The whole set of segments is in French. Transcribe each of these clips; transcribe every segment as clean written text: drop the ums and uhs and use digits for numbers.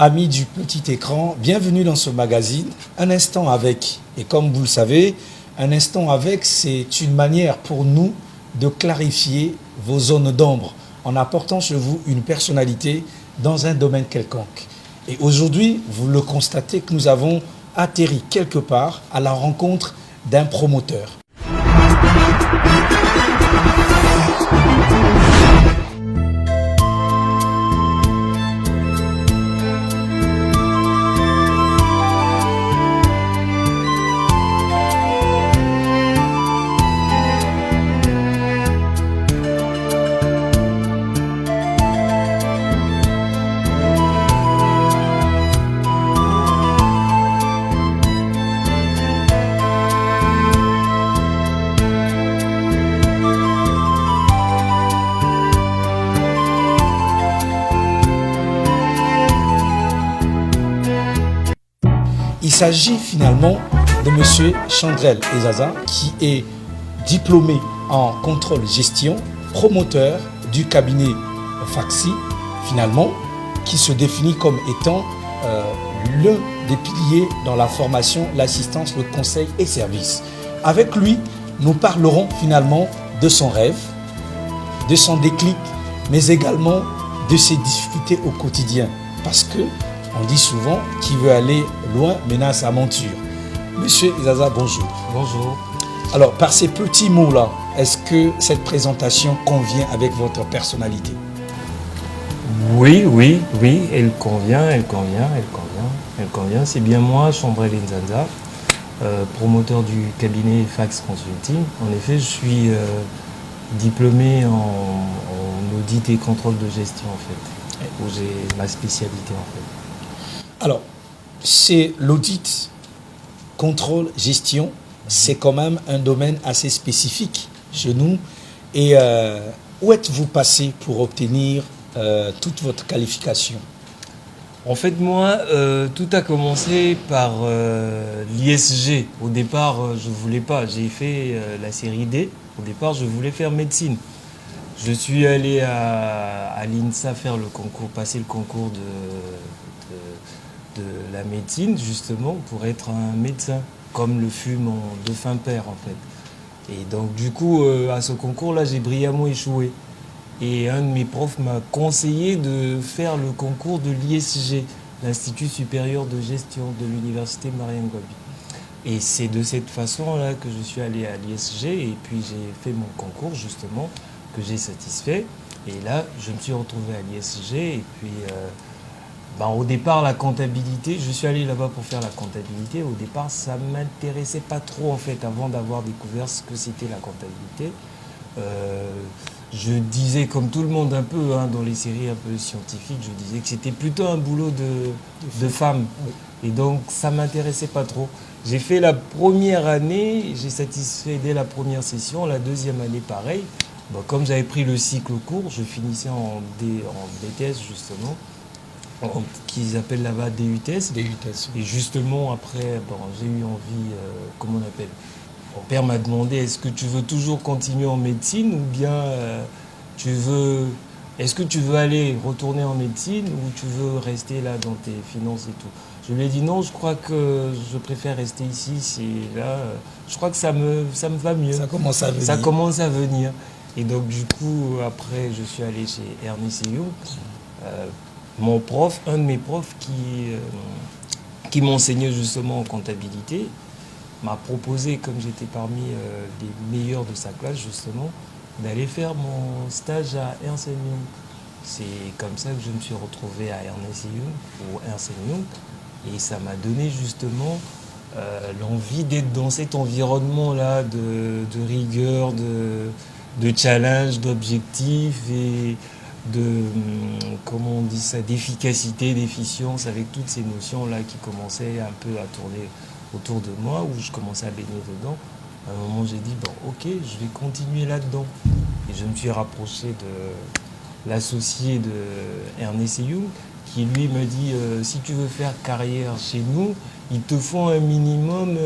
Amis du petit écran, bienvenue dans ce magazine. Un instant avec, et comme vous le savez, un instant avec, c'est une manière pour nous de clarifier vos zones d'ombre en apportant sur vous une personnalité dans un domaine quelconque. Et aujourd'hui, vous le constatez que nous avons atterri quelque part à la rencontre d'un promoteur. Il s'agit finalement de M. Chandrel Ezaza, qui est diplômé en contrôle-gestion, promoteur du cabinet Faxi, finalement, qui se définit comme étant l'un des piliers dans la formation, l'assistance, le conseil et service. Avec lui, nous parlerons finalement de son rêve, de son déclic, mais également de ses difficultés au quotidien. Parce que on dit souvent qui veut aller loin menace aventure. Monsieur Ezaza, bonjour. Bonjour. Alors, par ces petits mots-là, est-ce que cette présentation convient avec votre personnalité? Oui, elle convient. C'est bien moi, Chandrel Ezaza, promoteur du cabinet Fax Consulting. En effet, je suis diplômé en audit et contrôle de gestion, en fait, où j'ai ma spécialité, en fait. Alors, c'est l'audit, contrôle, gestion, c'est quand même un domaine assez spécifique chez nous. Et où êtes-vous passé pour obtenir toute votre qualification? En fait, moi, tout a commencé par l'ISG. Au départ, je ne voulais pas. J'ai fait la série D. Au départ, je voulais faire médecine. Je suis allé à l'INSA faire le concours, passer le concours de la médecine, justement, pour être un médecin, comme le fut mon défunt père, en fait. Et donc, du coup, à ce concours-là, j'ai brillamment échoué. Et un de mes profs m'a conseillé de faire le concours de l'ISG, l'Institut supérieur de gestion de l'Université Mariam Gwabi. Et c'est de cette façon-là que je suis allé à l'ISG, et puis j'ai fait mon concours, justement, que j'ai satisfait. Et là, je me suis retrouvé à l'ISG, et puis... au départ, la comptabilité, je suis allé là-bas pour faire la comptabilité. Au départ, ça ne m'intéressait pas trop, en fait, avant d'avoir découvert ce que c'était la comptabilité. Je disais, comme tout le monde un peu, dans les séries un peu scientifiques, je disais que c'était plutôt un boulot de femme. Et donc, ça ne m'intéressait pas trop. J'ai fait la première année, j'ai satisfait dès la première session. La deuxième année, pareil. Comme j'avais pris le cycle court, je finissais en BTS, justement, qu'ils appellent là-bas DUTS. Et justement, après, j'ai eu envie, comment on appelle, mon père m'a demandé, est-ce que tu veux toujours continuer en médecine ou bien est-ce que tu veux aller retourner en médecine ou tu veux rester là dans tes finances et tout? Je lui ai dit non, je crois que je préfère rester ici, c'est là, je crois que ça me va mieux. Ça commence à venir. Ça commence à venir. Et donc, du coup, après, je suis allé chez Ernest Young. Mon prof, un de mes profs qui m'enseignait justement en comptabilité, m'a proposé, comme j'étais parmi les meilleurs de sa classe justement, d'aller faire mon stage à Ernst & Young. C'est comme ça que je me suis retrouvé à Ernst & Young, ou Ernst & Young, et ça m'a donné justement l'envie d'être dans cet environnement-là de rigueur, de challenge, d'objectifs et de, comment on dit ça, d'efficacité, d'efficience, avec toutes ces notions-là qui commençaient un peu à tourner autour de moi, où je commençais à baigner dedans. À un moment, j'ai dit, ok, je vais continuer là-dedans. Et je me suis rapproché de l'associé de Ernest Young, qui lui me dit, si tu veux faire carrière chez nous, il te faut un minimum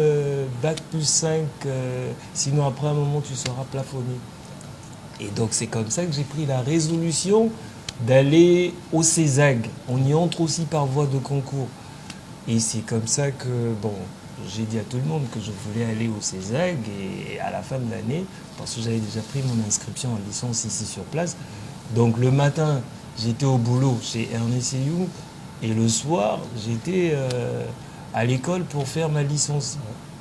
bac plus 5, sinon après un moment, tu seras plafonné. Et donc c'est comme ça que j'ai pris la résolution d'aller au CESAG. On y entre aussi par voie de concours. Et c'est comme ça que, bon, j'ai dit à tout le monde que je voulais aller au CESAG et à la fin de l'année, parce que j'avais déjà pris mon inscription en licence ici sur place. Donc le matin, j'étais au boulot chez Ernest Young et le soir, j'étais à l'école pour faire ma licence.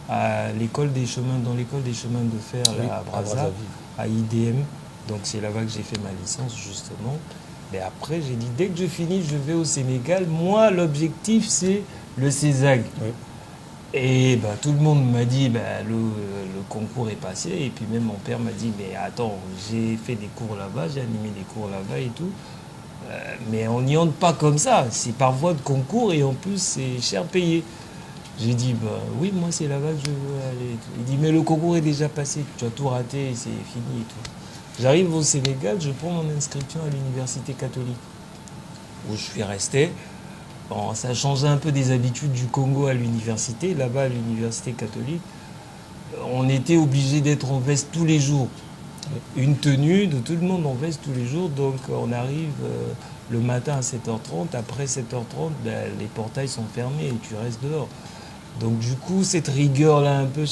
À l'école des chemins, dans l'école des chemins de fer Oui, là, à Brazzaville, à IDM. Donc c'est là-bas que j'ai fait ma licence justement. Mais après, j'ai dit, dès que je finis, je vais au Sénégal. Moi, l'objectif, c'est le CESAG. Oui. Et ben, tout le monde m'a dit, le concours est passé. Et puis même mon père m'a dit, mais attends, j'ai fait des cours là-bas, j'ai animé des cours là-bas et tout. Mais on n'y entre pas comme ça. C'est par voie de concours et en plus, c'est cher payé. J'ai dit, oui, moi, c'est là-bas que je veux aller. Et tout. Il dit, mais le concours est déjà passé. Tu as tout raté, c'est fini et tout. J'arrive au Sénégal, je prends mon inscription à l'université catholique, où je suis resté. Bon, ça a changé un peu des habitudes du Congo à l'université. Là-bas, à l'université catholique, on était obligé d'être en veste tous les jours. Une tenue de tout le monde en veste tous les jours. Donc, on arrive le matin à 7h30. Après 7h30, les portails sont fermés et tu restes dehors. Donc, du coup, cette rigueur-là, un peu,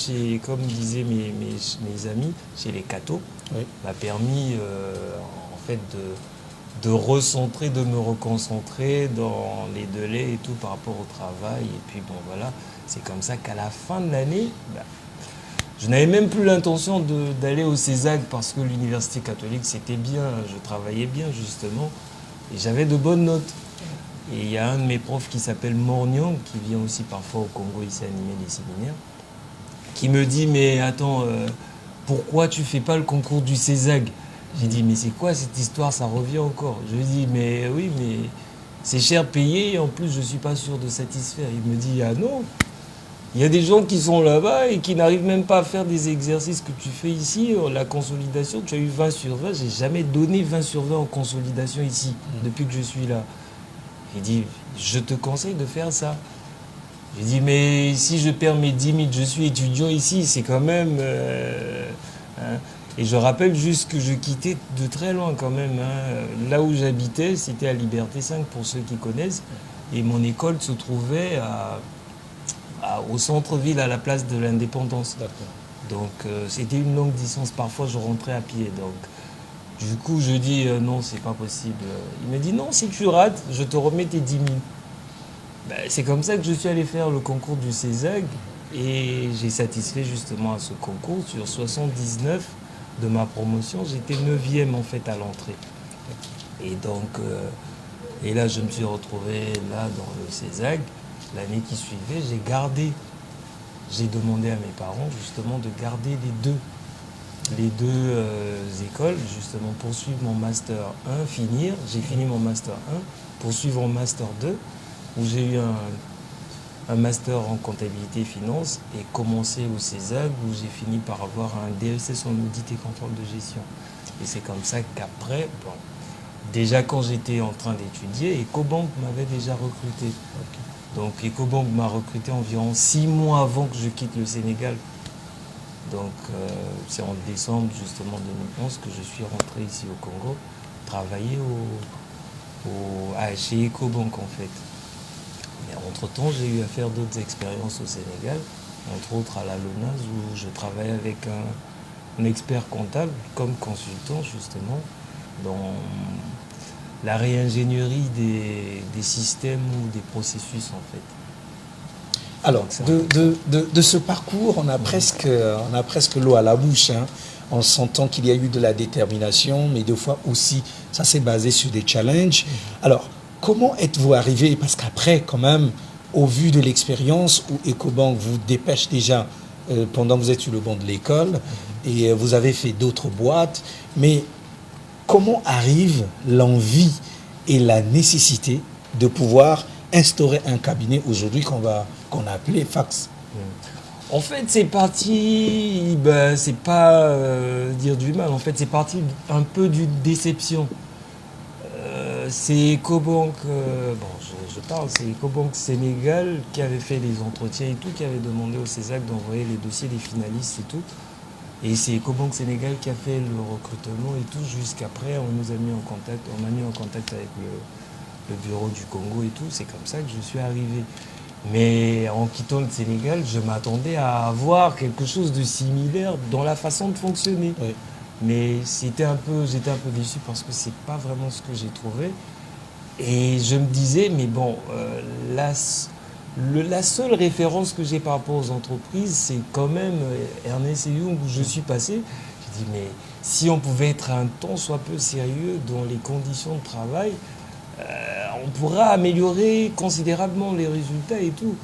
comme disaient mes amis, chez les cathos, m'a permis, en fait, de recentrer, de me reconcentrer dans les délais et tout par rapport au travail. Et puis, bon, voilà, c'est comme ça qu'à la fin de l'année, je n'avais même plus l'intention d'aller au CESAG parce que l'université catholique, c'était bien, je travaillais bien, justement, et j'avais de bonnes notes. Et il y a un de mes profs qui s'appelle Mornion, qui vient aussi parfois au Congo ici animer des séminaires, qui me dit, mais attends, pourquoi tu ne fais pas le concours du CESAG? J'ai dit, mais c'est quoi cette histoire? Ça revient encore. Je lui ai dit, mais oui, mais c'est cher payé et en plus, je ne suis pas sûr de satisfaire. Il me dit, ah non, il y a des gens qui sont là-bas et qui n'arrivent même pas à faire des exercices que tu fais ici. La consolidation, tu as eu 20 sur 20. Je n'ai jamais donné 20 sur 20 en consolidation ici, depuis que je suis là. J'ai dit, je te conseille de faire ça. J'ai dit, mais si je perds mes 10 000, je suis étudiant ici, c'est quand même... hein. Et je rappelle juste que je quittais de très loin quand même. Hein. Là où j'habitais, c'était à Liberté 5 pour ceux qui connaissent. Et mon école se trouvait au centre-ville, à la place de l'Indépendance. Donc c'était une longue distance. Parfois, je rentrais à pied. Donc, du coup, je dis non, c'est pas possible. Il me dit non, si tu rates, je te remets tes 10 000. C'est comme ça que je suis allé faire le concours du CESAG et j'ai satisfait justement à ce concours. Sur 79 de ma promotion, j'étais 9e en fait à l'entrée. Et donc, et là, je me suis retrouvé là dans le CESAG. L'année qui suivait, j'ai demandé à mes parents justement de garder les deux écoles, justement poursuivre mon Master 1, finir. J'ai fini mon Master 1, poursuivre mon Master 2, où j'ai eu un Master en comptabilité et finance, et commencer au CESAG, où j'ai fini par avoir un DESS en audit et contrôle de gestion. Et c'est comme ça qu'après, bon, déjà quand j'étais en train d'étudier, Ecobank m'avait déjà recruté. Donc Ecobank m'a recruté environ 6 mois avant que je quitte le Sénégal. Donc c'est en décembre justement 2011 que je suis rentré ici au Congo, travailler chez Ecobank en fait. Mais entre-temps, j'ai eu à faire d'autres expériences au Sénégal, entre autres à la LONASE où je travaille avec un expert comptable comme consultant justement dans la réingénierie des systèmes ou des processus en fait. Alors, de ce parcours, on a presque l'eau à la bouche, hein, en sentant qu'il y a eu de la détermination, mais des fois aussi, ça s'est basé sur des challenges. Alors, comment êtes-vous arrivé? Parce qu'après, quand même, au vu de l'expérience où Ecobank vous dépêche déjà pendant que vous êtes sur le banc de l'école, et vous avez fait d'autres boîtes, mais comment arrive l'envie et la nécessité de pouvoir instaurer un cabinet aujourd'hui qu'on a appelé Fax? En fait, c'est parti, c'est pas dire du mal, en fait, c'est parti un peu d'une déception. C'est Ecobank, je parle, c'est Ecobank Sénégal qui avait fait les entretiens et tout, qui avait demandé au CESAG d'envoyer les dossiers des finalistes et tout. Et c'est EcoBank Sénégal qui a fait le recrutement et tout. Jusqu'après, on nous a mis en contact, on m'a mis en contact avec le bureau du Congo et tout. C'est comme ça que je suis arrivé. Mais en quittant le Sénégal, je m'attendais à avoir quelque chose de similaire dans la façon de fonctionner. Oui. Mais j'étais un peu déçu parce que c'est pas vraiment ce que j'ai trouvé. Et je me disais, mais bon, la seule référence que j'ai par rapport aux entreprises, c'est quand même Ernest Young où je suis passé. Je dis, mais si on pouvait être un tant soit peu sérieux dans les conditions de travail, on pourra améliorer considérablement les résultats et tout.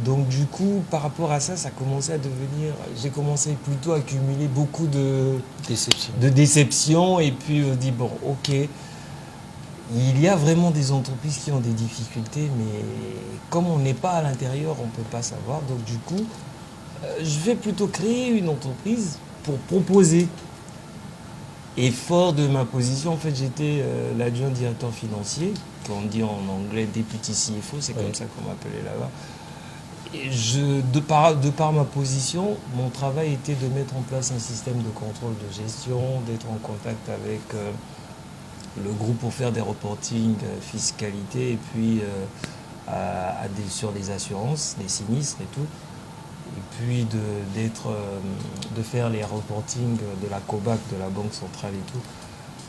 Donc du coup, par rapport à ça, ça commençait à devenir... J'ai commencé plutôt à accumuler beaucoup de déception et puis je dis, bon, ok, il y a vraiment des entreprises qui ont des difficultés, mais comme on n'est pas à l'intérieur, on ne peut pas savoir. Donc du coup, je vais plutôt créer une entreprise pour proposer. Et fort de ma position, en fait, j'étais l'adjoint directeur financier, qu'on dit en anglais deputy CFO, c'est comme ça qu'on m'appelait là-bas. Et de par ma position, mon travail était de mettre en place un système de contrôle de gestion, d'être en contact avec le groupe pour faire des reportings fiscalité et puis sur les assurances, les sinistres et tout. Et puis de faire les reportings de la COBAC, de la Banque centrale et tout.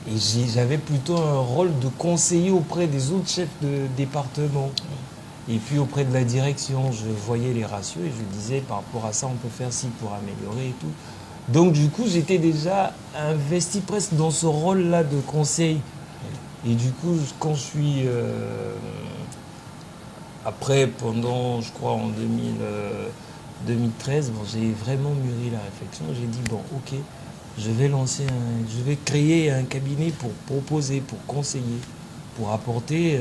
Et j'avais plutôt un rôle de conseiller auprès des autres chefs de département. Et puis auprès de la direction, je voyais les ratios et je disais par rapport à ça, on peut faire ci pour améliorer et tout. Donc du coup, j'étais déjà investi presque dans ce rôle-là de conseil. Et du coup, quand je suis... après, pendant, je crois, en 2013, bon, j'ai vraiment mûri la réflexion. J'ai dit, bon, ok, je vais créer un cabinet pour proposer, pour conseiller, pour apporter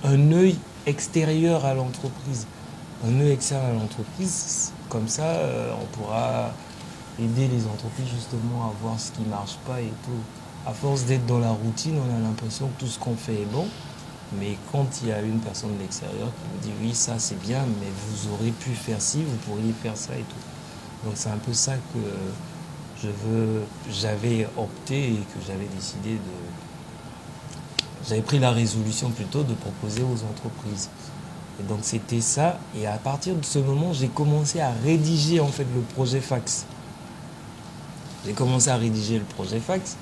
un œil extérieur à l'entreprise. Un œil extérieur à l'entreprise, comme ça, on pourra aider les entreprises justement à voir ce qui ne marche pas et tout. À force d'être dans la routine, on a l'impression que tout ce qu'on fait est bon. Mais quand il y a une personne de l'extérieur qui vous dit oui, ça c'est bien, mais vous aurez pu faire ci, vous pourriez faire ça et tout. Donc c'est un peu ça que j'avais opté et que j'avais décidé de... J'avais pris la résolution plutôt de proposer aux entreprises. Et donc c'était ça. Et à partir de ce moment, j'ai commencé à rédiger en fait le projet Fax. J'ai commencé à rédiger le projet Fax.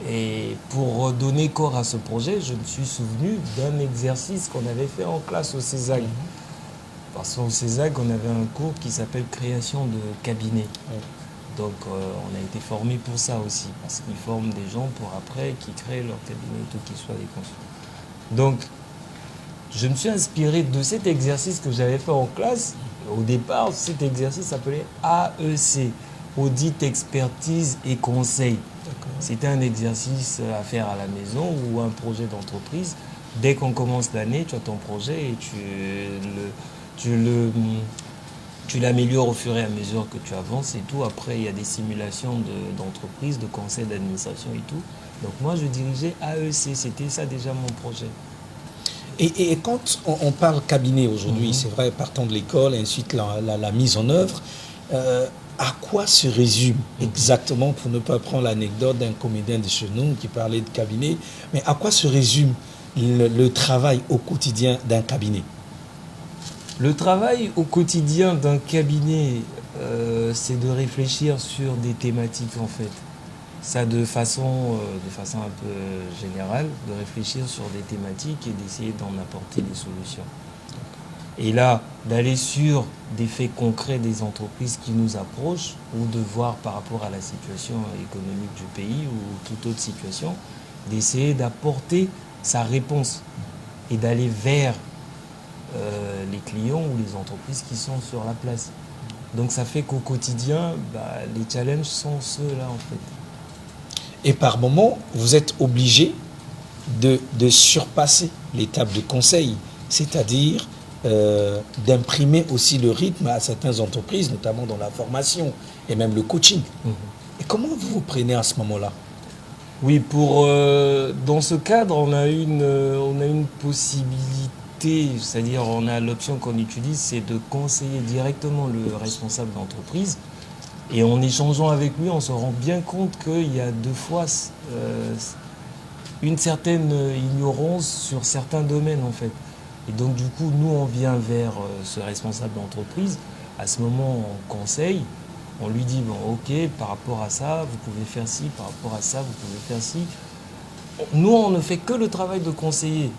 Et pour donner corps à ce projet, je me suis souvenu d'un exercice qu'on avait fait en classe au CESAG. Parce qu'au CESAG, on avait un cours qui s'appelle création de cabinet. Donc on a été formé pour ça aussi, parce qu'ils forment des gens pour après qui créent leur cabinet et tout, qu'ils soient des consultants. Donc je me suis inspiré de cet exercice que j'avais fait en classe. Au départ, cet exercice s'appelait AEC, Audit, Expertise et Conseil. C'était un exercice à faire à la maison ou un projet d'entreprise. Dès qu'on commence l'année, tu as ton projet et tu l'améliores au fur et à mesure que tu avances et tout. Après, il y a des simulations d'entreprise, de conseil d'administration et tout. Donc moi, je dirigeais AEC. C'était ça déjà mon projet. Et quand on parle cabinet aujourd'hui, c'est vrai, partant de l'école et ensuite la mise en œuvre, à quoi se résume exactement, pour ne pas prendre l'anecdote d'un comédien de chez nous qui parlait de cabinet, mais à quoi se résume le travail au quotidien d'un cabinet? Le travail au quotidien d'un cabinet, c'est de réfléchir sur des thématiques en fait. Ça de façon un peu générale, de réfléchir sur des thématiques et d'essayer d'en apporter des solutions. Et là, d'aller sur des faits concrets des entreprises qui nous approchent ou de voir par rapport à la situation économique du pays ou toute autre situation, d'essayer d'apporter sa réponse et d'aller vers les clients ou les entreprises qui sont sur la place. Donc ça fait qu'au quotidien, les challenges sont ceux-là en fait. Et par moment, vous êtes obligé de surpasser l'étape de conseil, c'est-à-dire d'imprimer aussi le rythme à certaines entreprises, notamment dans la formation et même le coaching. Et comment vous vous prenez à ce moment-là? Oui, dans ce cadre, on a une possibilité, c'est-à-dire on a l'option qu'on utilise, c'est de conseiller directement le responsable d'entreprise Et en échangeant avec lui, on se rend bien compte qu'il y a deux fois une certaine ignorance sur certains domaines en fait. Et donc du coup, nous on vient vers ce responsable d'entreprise. À ce moment, on conseille, on lui dit, bon ok, par rapport à ça, vous pouvez faire ci, par rapport à ça, vous pouvez faire ci. Nous, on ne fait que le travail de conseiller.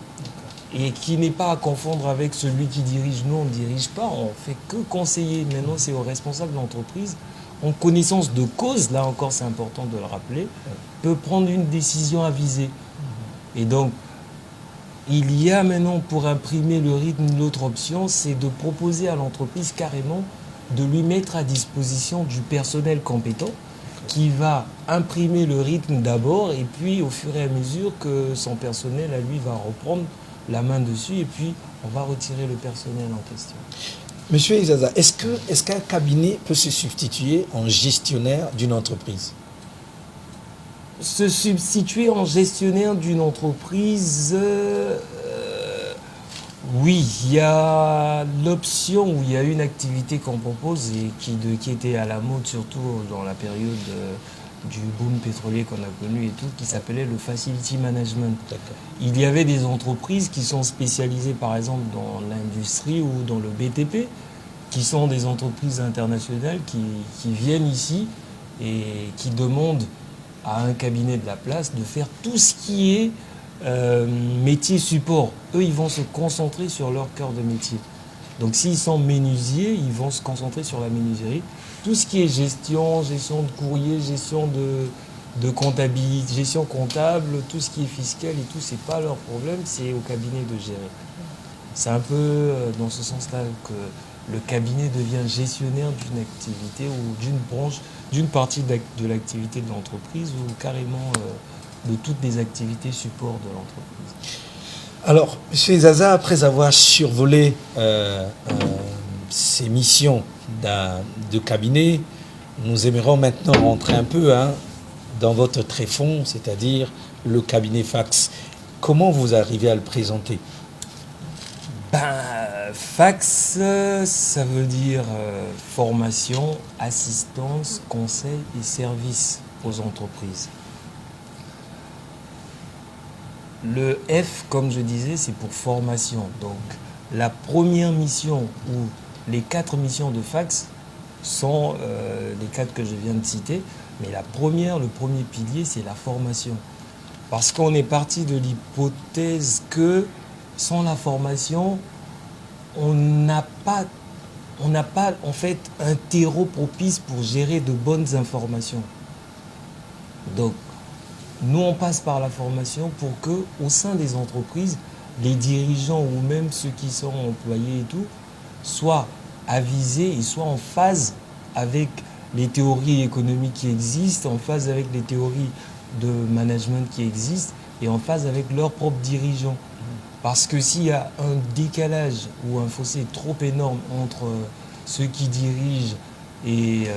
Et qui n'est pas à confondre avec celui qui dirige. Nous, on ne dirige pas, on fait que conseiller. Maintenant, c'est au responsable d'entreprise, en connaissance de cause, là encore c'est important de le rappeler, peut prendre une décision avisée. Et donc, il y a maintenant pour imprimer le rythme, l'autre option, c'est de proposer à l'entreprise carrément de lui mettre à disposition du personnel compétent qui va imprimer le rythme d'abord et puis au fur et à mesure que son personnel à lui va reprendre la main dessus et puis on va retirer le personnel en question. Monsieur Izaza, est-ce qu'un cabinet peut se substituer en gestionnaire d'une entreprise? Se substituer en gestionnaire d'une entreprise, oui, il y a l'option où il y a une activité qu'on propose et qui était à la mode surtout dans la période du boom pétrolier qu'on a connu et tout, qui s'appelait le facility management. Il y avait des entreprises qui sont spécialisées par exemple dans l'industrie ou dans le BTP, qui sont des entreprises internationales qui viennent ici et qui demandent à un cabinet de la place de faire tout ce qui est métier support. Eux, ils vont se concentrer sur leur cœur de métier. Donc s'ils sont menuisiers, ils vont se concentrer sur la menuiserie. Tout ce qui est gestion de courrier, gestion de comptabilité, gestion comptable, tout ce qui est fiscal et tout, c'est pas leur problème, c'est au cabinet de gérer. C'est un peu dans ce sens-là que le cabinet devient gestionnaire d'une activité ou d'une branche, d'une partie de l'activité de l'entreprise ou carrément de toutes les activités support de l'entreprise. Alors, M. Zaza, après avoir survolé ces missions de cabinet, nous aimerions maintenant rentrer un peu dans votre tréfonds, c'est-à-dire le cabinet fax. Comment vous arrivez à le présenter? Fax, ça veut dire formation, assistance, conseil et service aux entreprises. Le F, comme je disais, c'est pour formation. Donc, la première mission ou les 4 missions de fax sont les 4 que je viens de citer. Mais le premier pilier, c'est la formation. Parce qu'on est parti de l'hypothèse que sans la formation, on n'a pas en fait un terreau propice pour gérer de bonnes informations. Donc, nous, on passe par la formation pour que, au sein des entreprises, les dirigeants ou même ceux qui sont employés et tout, soient avisés et soient en phase avec les théories économiques qui existent, en phase avec les théories de management qui existent et en phase avec leurs propres dirigeants. Parce que s'il y a un décalage ou un fossé trop énorme entre ceux qui dirigent et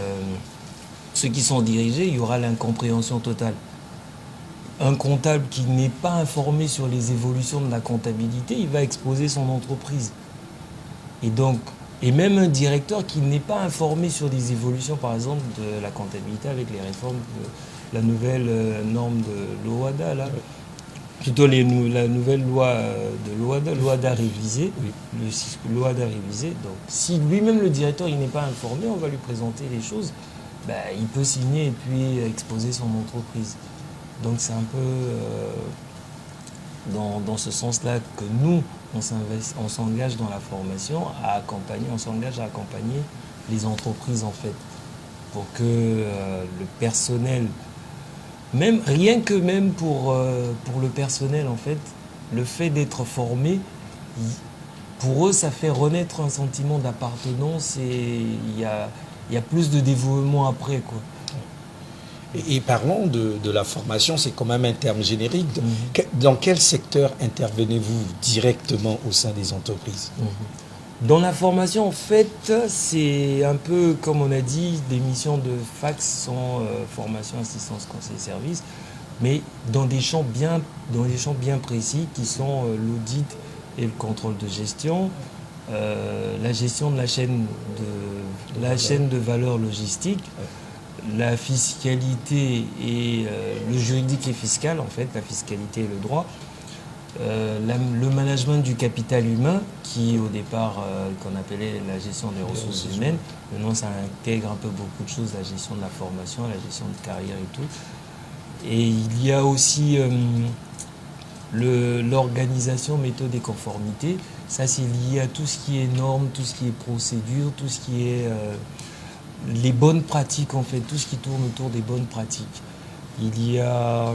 ceux qui sont dirigés, il y aura l'incompréhension totale. Un comptable qui n'est pas informé sur les évolutions de la comptabilité, il va exposer son entreprise. Et même un directeur qui n'est pas informé sur les évolutions, par exemple, de la comptabilité avec les réformes de la nouvelle norme de l'OADA, là. Plutôt la nouvelle loi de l'OADA révisée, l'OADA révisée. Donc, si lui-même, le directeur, il n'est pas informé, on va lui présenter les choses, il peut signer et puis exposer son entreprise. Donc, c'est un peu dans ce sens-là que nous, on s'engage dans la formation, on s'engage à accompagner les entreprises, en fait, pour que le personnel... rien que pour le personnel, en fait, le fait d'être formé, pour eux, ça fait renaître un sentiment d'appartenance et il y a plus de dévouement après, quoi. Et parlons de la formation, c'est quand même un terme générique. Dans quel secteur intervenez-vous directement au sein des entreprises? Dans la formation, en fait, c'est un peu, comme on a dit, des missions de fax sont formation, assistance, conseil, service, mais dans des champs bien précis qui sont l'audit et le contrôle de gestion, la gestion de la chaîne de valeur logistique, la fiscalité et le juridique et fiscal, en fait, la fiscalité et le droit, le management du capital humain, qui au départ qu'on appelait la gestion des ressources humaines, maintenant ça intègre un peu beaucoup de choses, la gestion de la formation, la gestion de carrière et tout. Et il y a aussi l'organisation, méthode et conformité. Ça, c'est lié à tout ce qui est normes, tout ce qui est procédure, tout ce qui est les bonnes pratiques, en fait, tout ce qui tourne autour des bonnes pratiques. Il y a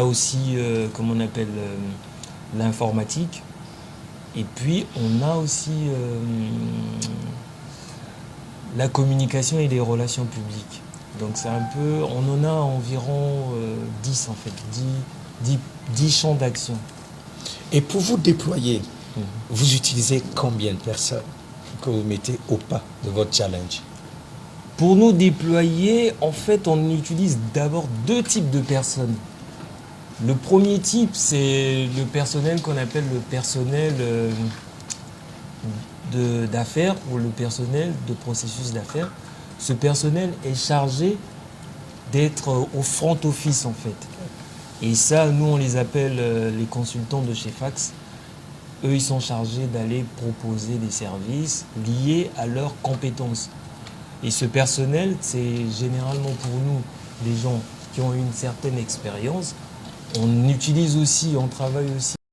aussi, comme on appelle, l'informatique. Et puis, on a aussi la communication et les relations publiques. Donc, c'est un peu, on en a environ 10, en fait, 10 champs d'action. Et pour vous déployer, vous utilisez combien de personnes que vous mettez au pas de votre challenge? Pour nous déployer, en fait, on utilise d'abord 2 types de personnes. Le premier type, c'est le personnel qu'on appelle le personnel d'affaires ou le personnel de processus d'affaires. Ce personnel est chargé d'être au front office, en fait. Et ça, nous, on les appelle les consultants de chez Fax. Eux, ils sont chargés d'aller proposer des services liés à leurs compétences. Et ce personnel, c'est généralement pour nous des gens qui ont une certaine expérience. On travaille aussi